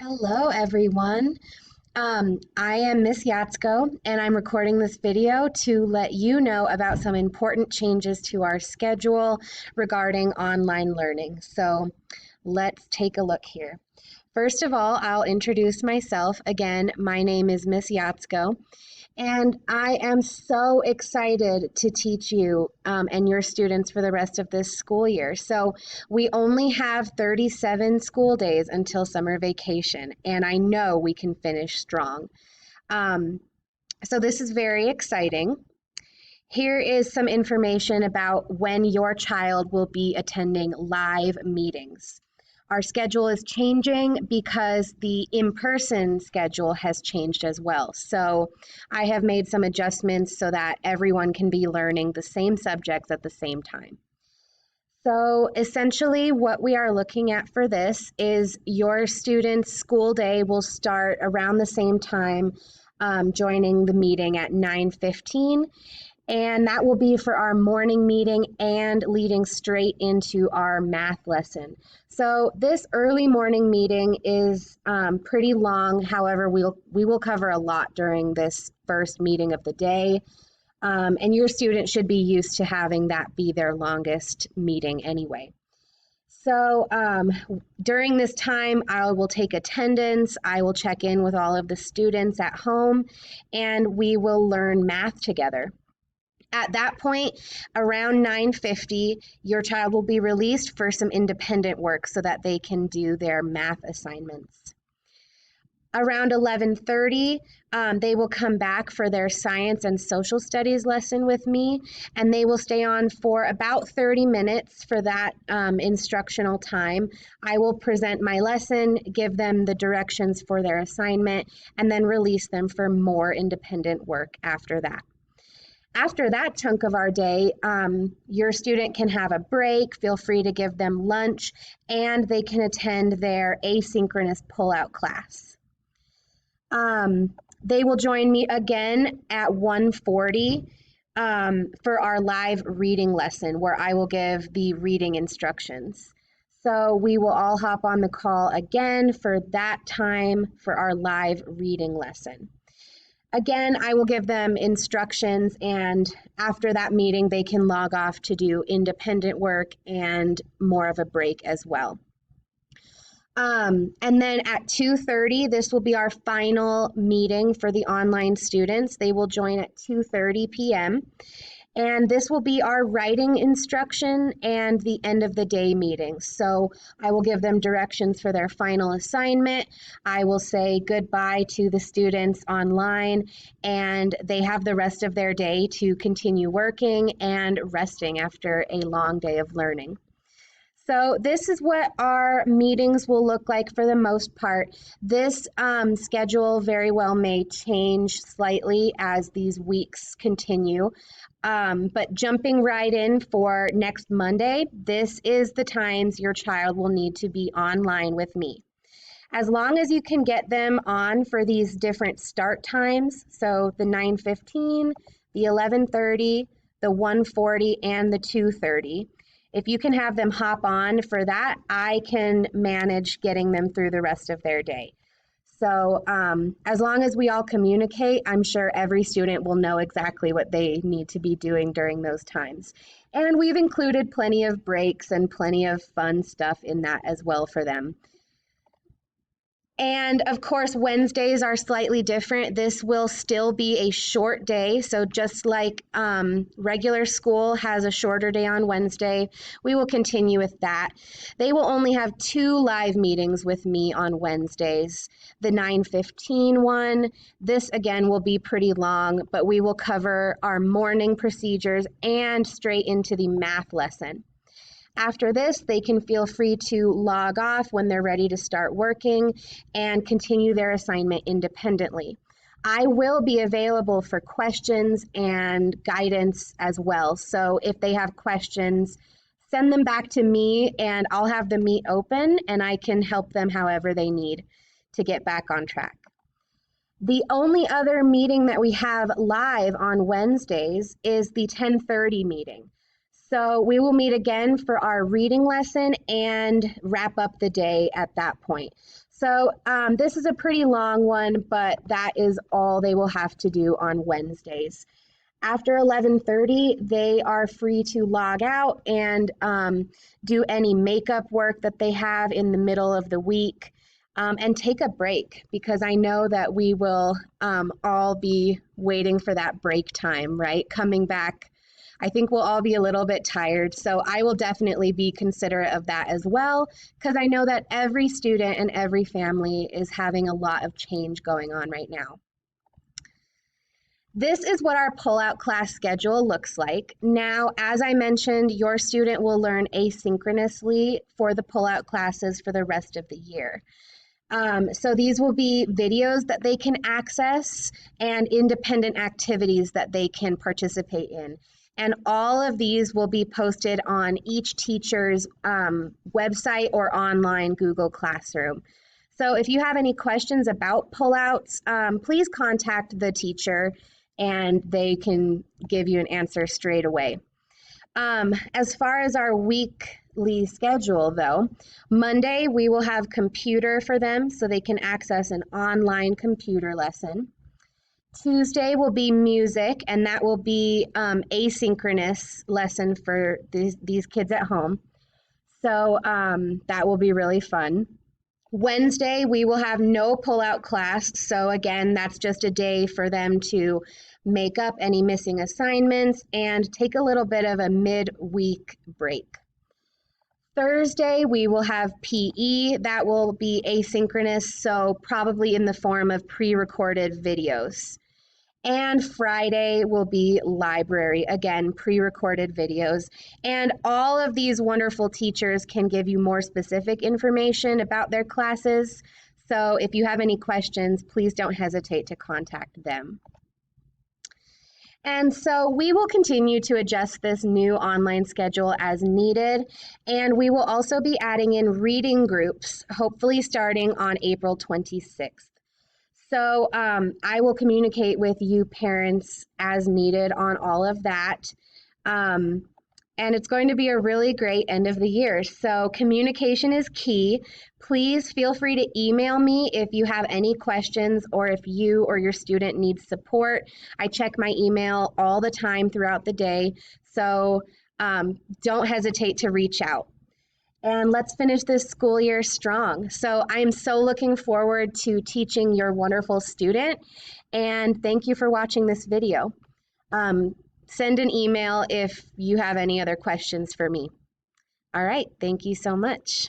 Hello, everyone. I am Miss Yatsko, and I'm recording this video to let you know about some important changes to our schedule regarding online learning. So let's take a look here. First of all, I'll introduce myself. Again, my name is Miss Yatsko, and I am so excited to teach you and your students for the rest of this school year. So we only have 37 school days until summer vacation, and I know we can finish strong. Um, so this is very exciting. Here is some information about when your child will be attending live meetings. Our schedule is changing because the in-person schedule has changed as well. So I have made some adjustments so that everyone can be learning the same subjects at the same time. So essentially what we are looking at for this is your student's school day will start around the same time, joining the meeting at 9:15. And that will be for our morning meeting and leading straight into our math lesson. So this early morning meeting is pretty long. However, we will cover a lot during this first meeting of the day. And your student should be used to having that be their longest meeting anyway. So during this time, I will take attendance, I will check in with all of the students at home, and we will learn math together. At that point, around 9:50, your child will be released for some independent work so that they can do their math assignments. Around 11:30, they will come back for their science and social studies lesson with me, and they will stay on for about 30 minutes for that instructional time. I will present my lesson, give them the directions for their assignment, and then release them for more independent work after that. After that chunk of our day, your student can have a break, feel free to give them lunch, and they can attend their asynchronous pull-out class. They will join me again at 1:40 for our live reading lesson where I will give the reading instructions. So we will all hop on the call again for that time for our live reading lesson. Again, I will give them instructions, and after that meeting, they can log off to do independent work and more of a break as well. And then at 2:30, this will be our final meeting for the online students. They will join at 2:30 p.m. And this will be our writing instruction and the end of the day meeting. So I will give them directions for their final assignment. I will say goodbye to the students online, and they have the rest of their day to continue working and resting after a long day of learning. So this is what our meetings will look like for the most part. This schedule very well may change slightly as these weeks continue. But jumping right in for next Monday, this is the times your child will need to be online with me. As long as you can get them on for these different start times, so the 9:15, the 11:30, the 1:40, and the 2:30, if you can have them hop on for that, I can manage getting them through the rest of their day. So as long as we all communicate, I'm sure every student will know exactly what they need to be doing during those times. And we've included plenty of breaks and plenty of fun stuff in that as well for them. And of course, Wednesdays are slightly different. This will still be a short day. So just like regular school has a shorter day on Wednesday, we will continue with that. They will only have 2 live meetings with me on Wednesdays. The 9:15 one, this again will be pretty long, but we will cover our morning procedures and straight into the math lesson. After this, they can feel free to log off when they're ready to start working and continue their assignment independently. I will be available for questions and guidance as well. So if they have questions, send them back to me and I'll have the meet open and I can help them however they need to get back on track. The only other meeting that we have live on Wednesdays is the 10:30 meeting. So we will meet again for our reading lesson and wrap up the day at that point. So this is a pretty long one, but that is all they will have to do on Wednesdays. After 11:30, they are free to log out and do any makeup work that they have in the middle of the week, and take a break, because I know that we will all be waiting for that break time, right? Coming back, I think we'll all be a little bit tired. So I will definitely be considerate of that as well, because I know that every student and every family is having a lot of change going on right now. This is what our pullout class schedule looks like. Now, as I mentioned, your student will learn asynchronously for the pullout classes for the rest of the year. So these will be videos that they can access and independent activities that they can participate in. And all of these will be posted on each teacher's website or online Google Classroom. So if you have any questions about pullouts, please contact the teacher and they can give you an answer straight away. As far as our weekly schedule, though, Monday we will have computer for them so they can access an online computer lesson. Tuesday will be music, and that will be asynchronous lesson for these kids at home. So that will be really fun. Wednesday, we will have no pullout class. So again, that's just a day for them to make up any missing assignments and take a little bit of a mid-week break. Thursday, we will have PE. That will be asynchronous, so probably in the form of pre-recorded videos. And Friday will be library, again, pre-recorded videos. And all of these wonderful teachers can give you more specific information about their classes. So if you have any questions, please don't hesitate to contact them. And so we will continue to adjust this new online schedule as needed. And we will also be adding in reading groups, hopefully starting on April 26th. So I will communicate with you parents as needed on all of that. And it's going to be a really great end of the year. So communication is key. Please feel free to email me if you have any questions or if you or your student needs support. I check my email all the time throughout the day. So don't hesitate to reach out. And let's finish this school year strong. So I'm so looking forward to teaching your wonderful student. And thank you for watching this video. Send an email if you have any other questions for me. All right, thank you so much.